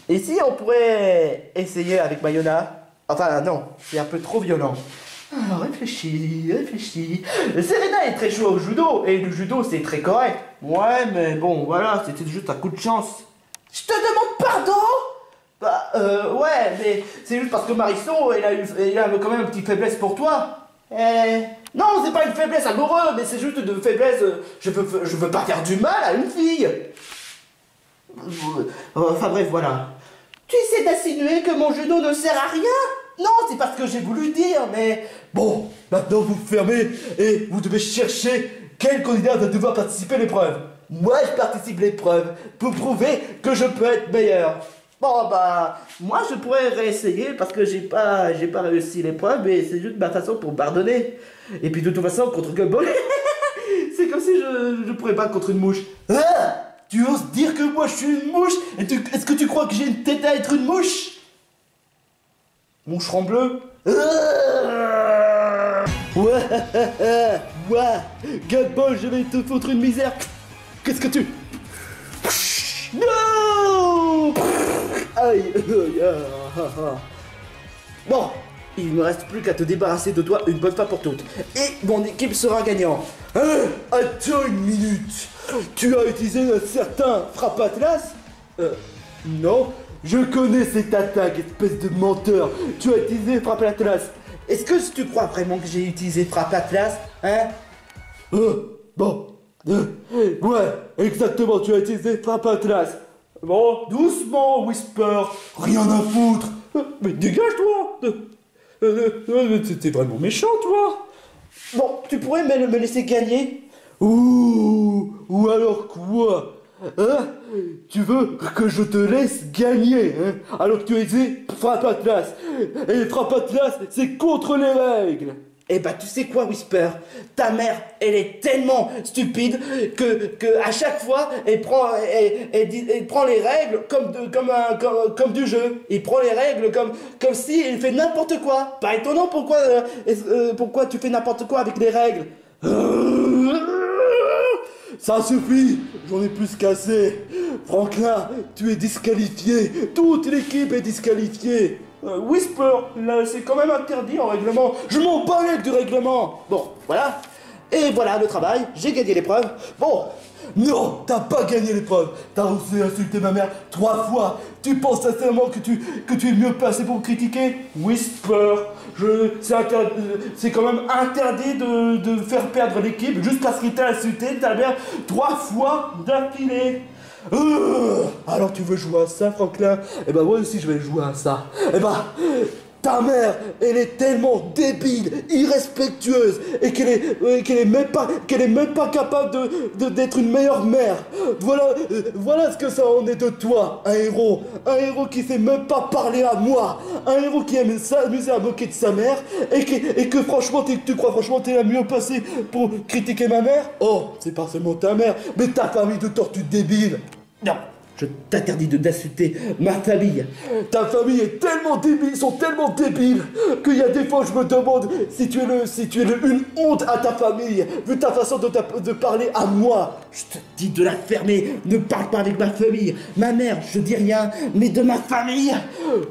Et si on pourrait essayer avec Mayona? Enfin non, c'est un peu trop violent. Alors réfléchis. Serena est très chouette au judo, et le judo c'est très correct. Ouais, mais bon, voilà, c'était juste un coup de chance. Je te demande pardon? Bah, ouais, mais c'est juste parce que Marisson, il a quand même une petite faiblesse pour toi. Non, c'est pas une faiblesse amoureuse, mais c'est juste une faiblesse. Je veux pas faire du mal à une fille. Enfin bref, voilà. Tu essaies d'insinuer que mon judo ne sert à rien? Non, c'est parce que j'ai voulu dire, mais... Bon, maintenant vous vous fermez et vous devez chercher quel candidat va devoir participer à l'épreuve. Moi, je participe à l'épreuve pour prouver que je peux être meilleur. Bon, bah, moi, je pourrais réessayer parce que j'ai pas réussi l'épreuve, mais c'est juste ma façon pour pardonner. Et puis, de toute façon, contre Gumball, c'est comme si je pourrais pas contre une mouche. Ah! Tu oses dire que moi je suis une mouche? Est-ce que tu crois que j'ai une tête à être une mouche? Moucheron bleu? Ouais, Gumball, je vais te foutre une misère. Qu'est-ce que tu... Non! Aïe. Bon, il ne me reste plus qu'à te débarrasser de toi une bonne fois pour toutes. Et mon équipe sera gagnant. Attends une minute. Tu as utilisé un certain Frappe Atlas? Non, je connais cette attaque, espèce de menteur. Tu as utilisé Frappe Atlas. Est-ce que tu crois vraiment que j'ai utilisé Frappe Atlas? Hein? Bon. Ouais, exactement, tu as utilisé Frappe Atlas. Bon, doucement, Whisper. Rien à foutre. Mais dégage-toi. T'es vraiment méchant, toi. Bon, tu pourrais me laisser gagner? Ou alors quoi? Hein? Tu veux que je te laisse gagner, hein? Alors que tu as utilisé Frappe Atlas. Et Frappe Atlas, c'est contre les règles. Eh bah tu sais quoi Whisper, ta mère elle est tellement stupide que à chaque fois elle prend les règles comme du jeu. Il prend les règles comme si il fait n'importe quoi. Pas étonnant pourquoi tu fais n'importe quoi avec les règles. Ça suffit, j'en ai plus qu'assez. Franklin, tu es disqualifié. Toute l'équipe est disqualifiée. Whisper, là c'est quand même interdit en règlement. Je m'en bats avec du règlement. Bon, voilà. Et voilà le travail, j'ai gagné l'épreuve. Bon. Non, t'as pas gagné l'épreuve. T'as osé insulter ma mère 3 fois. Tu penses sincèrement que tu es mieux placé pour me critiquer? Whisper, c'est quand même interdit de faire perdre l'équipe juste parce qu'il t'a insulté ta mère 3 fois d'affilée. Alors tu veux jouer à ça, Franklin? Eh ben moi aussi je vais jouer à ça. Eh ben, ta mère, elle est tellement débile, irrespectueuse, et qu'elle est même pas capable d'être une meilleure mère. Voilà ce que ça en est de toi, un héros qui sait même pas parler à moi, un héros qui aime s'amuser à moquer de sa mère, et que franchement, tu crois franchement t'es la mieux passée pour critiquer ma mère? Oh, c'est pas seulement ta mère, mais ta famille de tortues débiles. Non, Je t'interdis d'insulter ma famille. Ta famille est tellement débile, sont tellement débiles qu'il y a des fois je me demande si tu es une honte à ta famille, vu ta façon de parler à moi. Je te dis de la fermer, ne parle pas avec ma famille. Ma mère, je dis rien, mais de ma famille.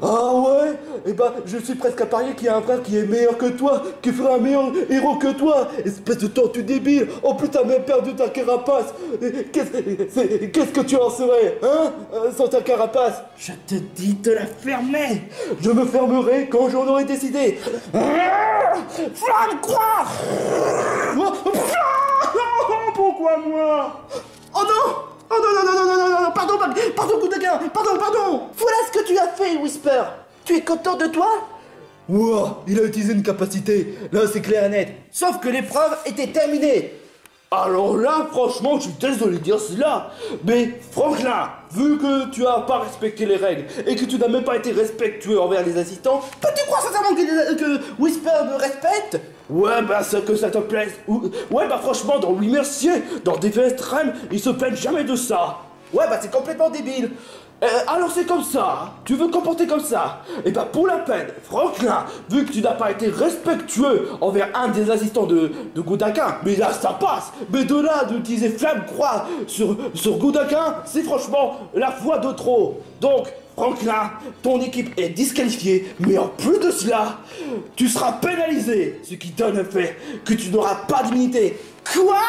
Ah ouais? Eh ben, je suis presque à parier qu'il y a un frère qui est meilleur que toi, qui fera un meilleur héros que toi. Espèce de tortue débile. En plus, t'as même perdu ta carapace. Qu'est-ce que tu en serais, hein, sans ta carapace? Je te dis de la fermer. Je me fermerai quand j'en aurai décidé. Flamme croix. Pourquoi moi? Oh non! Oh non, non, non, non, non, non, non, pardon, Goudaquin, pardon. Voilà ce que tu as fait, Whisper. Tu es content de toi? Ouah, il a utilisé une capacité. Là, c'est clair et net. Sauf que l'épreuve était terminée. Alors là, franchement, je suis désolé de dire cela, mais Franklin, vu que tu as pas respecté les règles et que tu n'as même pas été respectueux envers les assistants, tu crois sincèrement que Whisper me respecte? Ouais, bah, que ça te plaise. Ouais, bah, franchement, dans Louis Mercier, dans Défi Extrême, ils se plaignent jamais de ça. Ouais, bah, c'est complètement débile. Alors c'est comme ça, tu veux comporter comme ça? Et bah pour la peine, Franklin, vu que tu n'as pas été respectueux envers un des assistants de Goudaquin, mais là ça passe, mais de là d'utiliser Flamme Croix sur Goudaquin, c'est franchement la fois de trop. Donc Franklin, ton équipe est disqualifiée, mais en plus de cela, tu seras pénalisé, ce qui donne le fait que tu n'auras pas d'immunité. Quoi?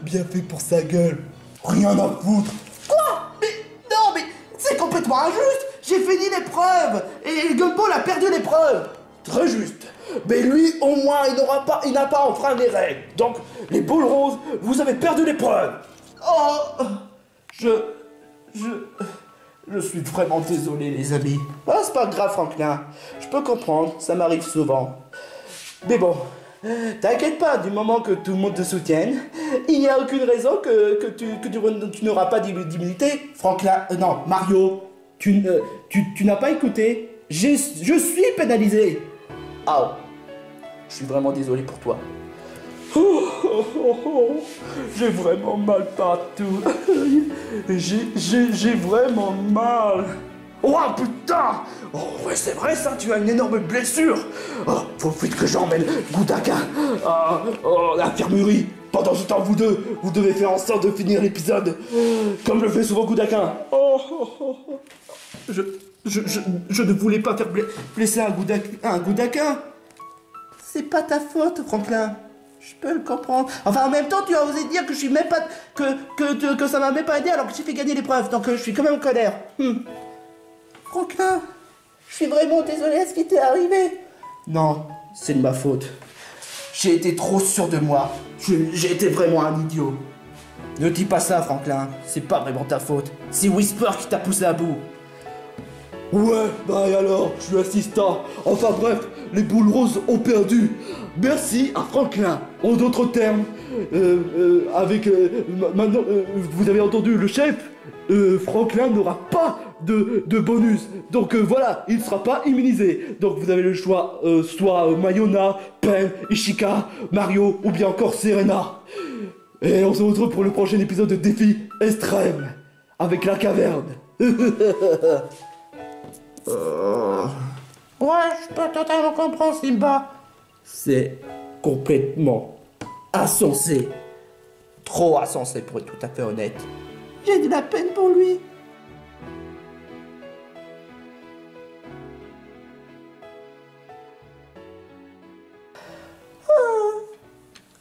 Bien fait pour sa gueule. Rien à foutre. Quoi? Mais non, mais c'est complètement injuste. J'ai fini l'épreuve et Gumball a perdu l'épreuve. Très juste. Mais lui, au moins, il n'a pas enfreint les règles. Donc, les boules roses, vous avez perdu l'épreuve. Oh, je suis vraiment désolé, les amis. Ah, c'est pas grave, Franklin. Je peux comprendre, ça m'arrive souvent. Mais bon, t'inquiète pas, du moment que tout le monde te soutienne, il n'y a aucune raison que tu n'auras pas d'immunité. Franklin, non, Mario, tu n'as pas écouté. Je suis pénalisé. Ah, je suis vraiment désolé pour toi. J'ai vraiment mal partout. J'ai vraiment mal. Oh putain. Oh ouais, c'est vrai ça, tu as une énorme blessure. Oh, faut vite que j'emmène Goudaquin à l'infirmerie. Pendant ce temps, vous devez faire en sorte de finir l'épisode comme le fait souvent Goudaquin. Je ne voulais pas faire blesser un Goudaquin. C'est pas ta faute, Franklin. Je peux le comprendre. Enfin, en même temps, tu as osé dire que je suis même pas... que ça m'a même pas aidé alors que j'ai fait gagner l'épreuve. Donc, je suis quand même en colère. Franklin, je suis vraiment désolé à ce qui t'est arrivé. Non, c'est de ma faute. J'ai été trop sûr de moi. J'ai été vraiment un idiot. Ne dis pas ça, Franklin. C'est pas vraiment ta faute. C'est Whisper qui t'a poussé à bout. Ouais, bah et alors, je suis assistant. Enfin bref, les boules roses ont perdu. Merci à Franklin. En d'autres termes, maintenant, vous avez entendu le chef, Franklin n'aura pas de bonus. Donc voilà, il ne sera pas immunisé. Donc vous avez le choix, soit Mayona, Pen, Ishika, Mario ou bien encore Serena. Et on se retrouve pour le prochain épisode de Défi Extrême avec la caverne. Ouais, je peux totalement comprendre, Simba. C'est complètement insensé. Trop insensé pour être tout à fait honnête. J'ai de la peine pour lui.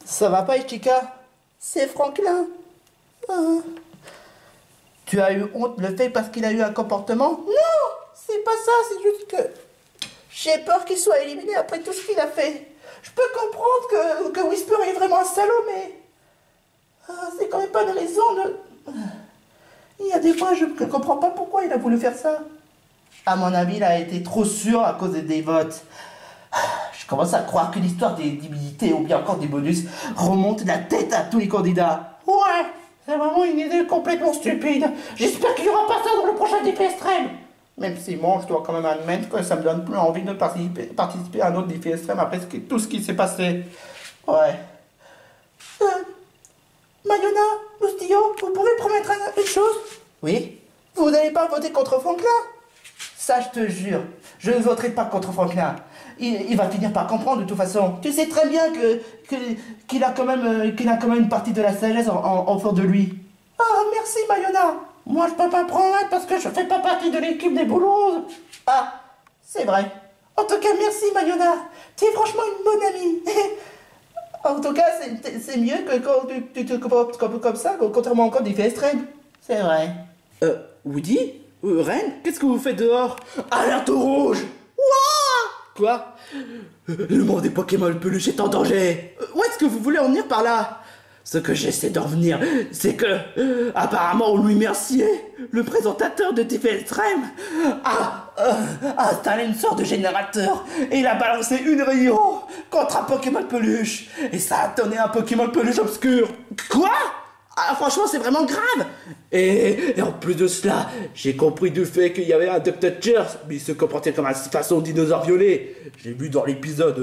Ça va pas, Ichika? C'est Franklin. Tu as eu honte de le fait parce qu'il a eu un comportement? Non, c'est pas ça, c'est juste que j'ai peur qu'il soit éliminé après tout ce qu'il a fait. Je peux comprendre que Whisper est vraiment un salaud, mais c'est quand même pas une raison de... Il y a des fois, je ne comprends pas pourquoi il a voulu faire ça. À mon avis, il a été trop sûr à cause des votes. Je commence à croire que l'histoire des immunités ou bien encore des bonus remonte la tête à tous les candidats. Ouais, c'est vraiment une idée complètement stupide. J'espère qu'il n'y aura pas ça dans le prochain Défi Extrême. Même si bon, je dois quand même admettre que ça me donne plus envie de participer à un autre défi extrême après tout ce qui s'est passé. Ouais. Mayona, Loustillo, vous pouvez promettre une chose? Oui. Vous n'allez pas voter contre Franklin? Ça, je te jure, je ne voterai pas contre Franklin. Il va finir par comprendre de toute façon. Tu sais très bien qu'il a quand même une partie de la sagesse en fond de lui. Ah, merci Mayona. Moi, je peux pas promettre parce que je fais pas partie de l'équipe des Boulots. Ah, c'est vrai. En tout cas, merci Mayona. Tu es franchement une bonne amie. En tout cas, c'est mieux que quand tu te comportes comme ça, contrairement encore des faits extrêmes. C'est vrai. Woody Ren, qu'est-ce que vous faites dehors? Alerte rouge! Wouah! Quoi? Le monde des Pokémon peluche est en danger! Où est-ce que vous voulez en venir par là? Ce que j'essaie d'en venir, c'est que, apparemment, Louis Mercier, le présentateur de TV Extrême, a installé une sorte de générateur et il a balancé une rayon contre un Pokémon peluche. Et ça a donné un Pokémon peluche obscur. Quoi? Ah, franchement, c'est vraiment grave. Et en plus de cela, j'ai compris du fait qu'il y avait un Dr. Church, mais il se comportait comme un façon dinosaure violet. J'ai vu dans l'épisode,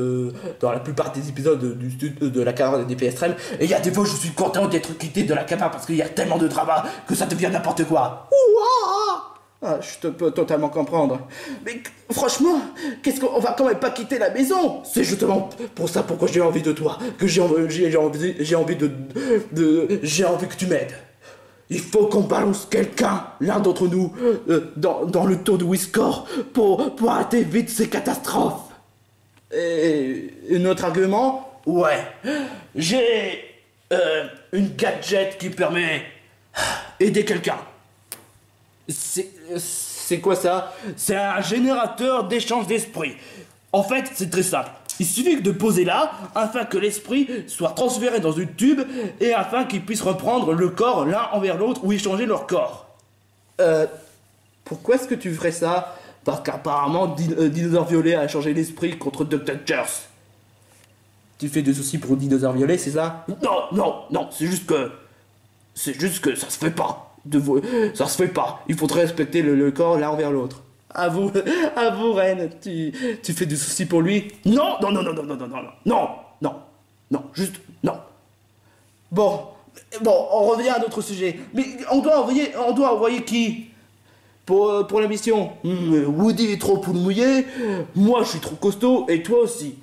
dans la plupart des épisodes de la caravane des extrêmes, et il y a des fois je suis content d'être quitté de la caravane parce qu'il y a tellement de drama que ça devient n'importe quoi. Ah, je peux totalement comprendre. Mais franchement, qu'est-ce qu'on va quand même pas quitter la maison? C'est justement pour ça pourquoi j'ai envie de toi, que j'ai envie que tu m'aides. Il faut qu'on balance quelqu'un, l'un d'entre nous, dans le tour de Whiskor pour arrêter vite ces catastrophes. Et un autre argument? Ouais, j'ai une gadget qui permet d'aider quelqu'un. C'est quoi ça? C'est un générateur d'échange d'esprit. En fait, c'est très simple. Il suffit de poser là, afin que l'esprit soit transféré dans une tube, et afin qu'ils puissent reprendre le corps l'un envers l'autre ou échanger leur corps. Pourquoi est-ce que tu ferais ça? Parce qu'apparemment, Dinosaure Violet a changé l'esprit contre Dr. Church. Tu fais des soucis pour Dinosaure Violet, c'est ça? Non, c'est juste que ça se fait pas. Ça se fait pas. Il faudrait respecter le corps l'un envers l'autre. À vous, Ren, tu fais des soucis pour lui? Non, juste non. Bon, on revient à notre sujet. Mais on doit envoyer qui pour la mission? Woody est trop poule mouillé, moi je suis trop costaud, et toi aussi.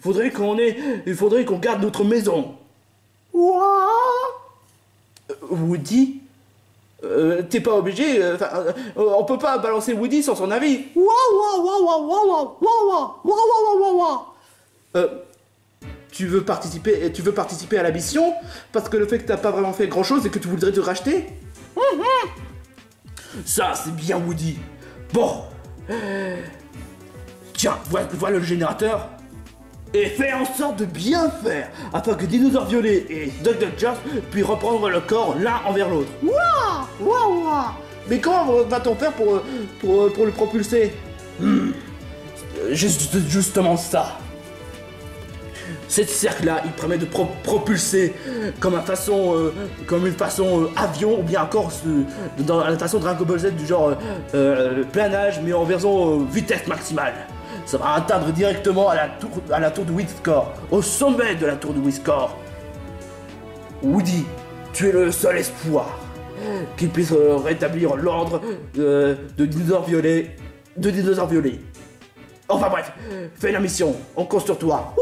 Il faudrait qu'on garde notre maison. Woody? T'es pas obligé, on peut pas balancer Woody sans son avis. Tu veux participer à la mission parce que le fait que t'as pas vraiment fait grand chose et que tu voudrais te racheter? Ça c'est bien Woody. Bon, tiens, voilà le générateur. Et fais en sorte de bien faire, afin que Dinosaure Violet et Dr. Church puissent reprendre le corps l'un envers l'autre. Mais comment va-t-on faire pour le propulser? Justement ça. Cette cercle-là, il permet de propulser comme une façon avion, ou bien encore dans la façon Dragon Ball Z du genre planage, mais en version vitesse maximale. Ça va atteindre directement à la tour de Whiskor, au sommet de la tour de Whiskor. Woody, tu es le seul espoir qui puisse rétablir l'ordre de Dinosaure Violet. Enfin bref, fais la mission, on compte sur toi.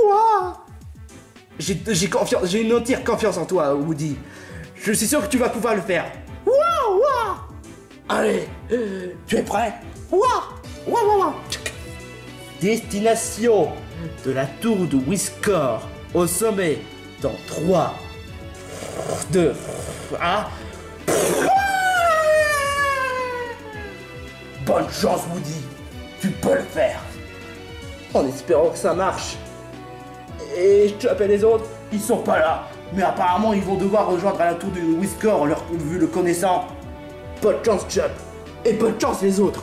J'ai une entière confiance en toi, Woody. Je suis sûr que tu vas pouvoir le faire. Allez, tu es prêt? Destination de la tour de Whiskor, au sommet, dans 3, 2, 1. Bonne chance, Woody, tu peux le faire. En espérant que ça marche. Et je appelle les autres, ils sont pas là, mais apparemment ils vont devoir rejoindre à la tour de Whiskor, vu le connaissant. Bonne chance, Chup, et bonne chance les autres.